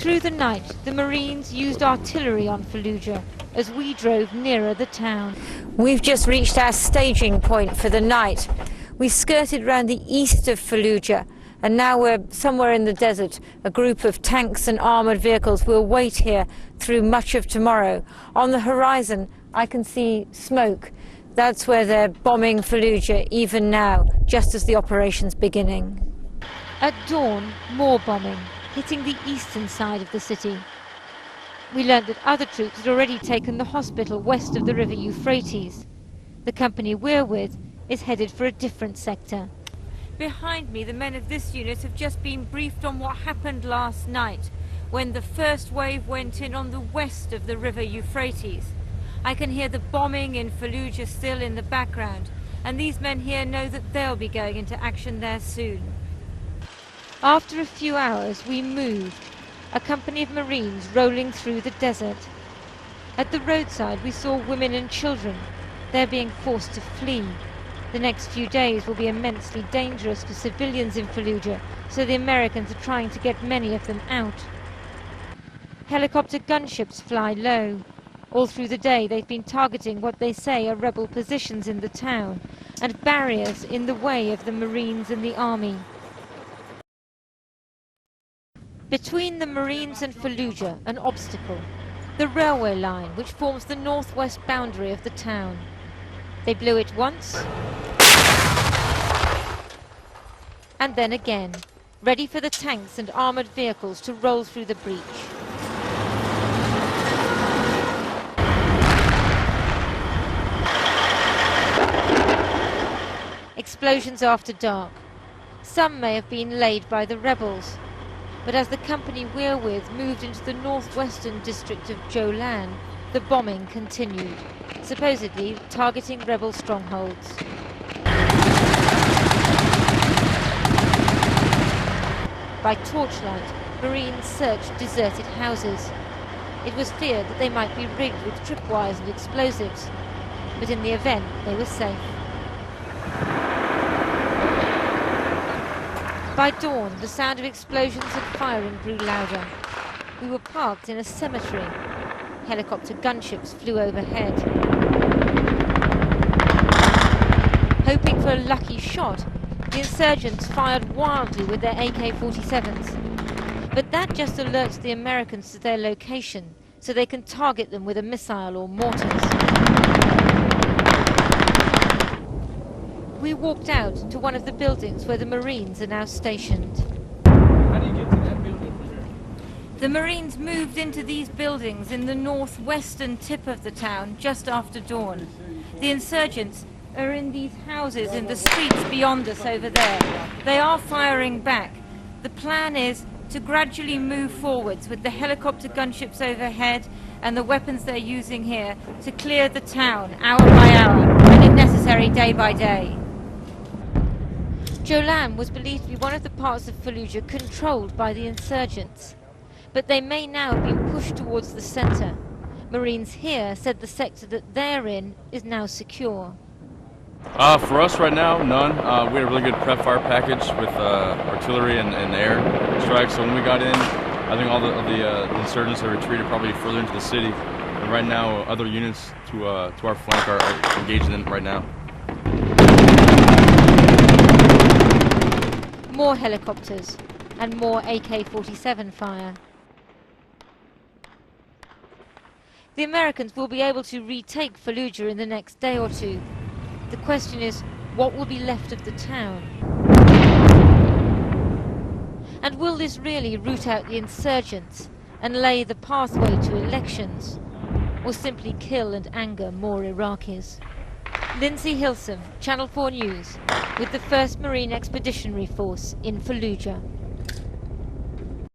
Through the night, the Marines used artillery on Fallujah as we drove nearer the town. We've just reached our staging point for the night. We skirted round the east of Fallujah, and now we're somewhere in the desert. A group of tanks and armoured vehicles will wait here through much of tomorrow. On the horizon, I can see smoke. That's where they're bombing Fallujah even now, just as the operation's beginning. At dawn, more bombing, hitting the eastern side of the city. We learnt that other troops had already taken the hospital west of the river Euphrates. The company we're with is headed for a different sector. Behind me, the men of this unit have just been briefed on what happened last night, when the first wave went in on the west of the river Euphrates. I can hear the bombing in Fallujah still in the background, and these men here know that they'll be going into action there soon. After a few hours, we moved, a company of Marines rolling through the desert. At the roadside, we saw women and children. They're being forced to flee. The next few days will be immensely dangerous for civilians in Fallujah, so the Americans are trying to get many of them out. Helicopter gunships fly low. All through the day they've been targeting what they say are rebel positions in the town and barriers in the way of the Marines and the army. Between the Marines and Fallujah, an obstacle, the railway line which forms the northwest boundary of the town. They blew it once, and then again, ready for the tanks and armoured vehicles to roll through the breach. Explosions after dark. Some may have been laid by the rebels, but as the company we're with moved into the northwestern district of Jolan, the bombing continued, supposedly targeting rebel strongholds. By torchlight, Marines searched deserted houses. It was feared that they might be rigged with tripwires and explosives, but in the event they were safe. By dawn, the sound of explosions and firing grew louder. We were parked in a cemetery. Helicopter gunships flew overhead. Hoping for a lucky shot, the insurgents fired wildly with their AK-47s. But that just alerts the Americans to their location, so they can target them with a missile or mortars. We walked out to one of the buildings where the Marines are now stationed. How do you get to that building from here? The Marines moved into these buildings in the northwestern tip of the town just after dawn. The insurgents are in these houses in the streets beyond us over there. They are firing back. The plan is to gradually move forwards with the helicopter gunships overhead and the weapons they're using here to clear the town hour by hour and if necessary day by day. Jolan was believed to be one of the parts of Fallujah controlled by the insurgents, but they may now have been pushed towards the centre. Marines here said the sector that they're in is now secure. For us right now, none. We had a really good prep fire package with artillery and air strikes. So when we got in, I think all the insurgents have retreated probably further into the city. And right now, other units to our flank are engaged in right now. More helicopters and more AK-47 fire. The Americans will be able to retake Fallujah in the next day or two. The question is, what will be left of the town? And will this really root out the insurgents and lay the pathway to elections, or simply kill and anger more Iraqis? Lindsay Hilsom, Channel 4 News, with the 1st Marine Expeditionary Force in Fallujah.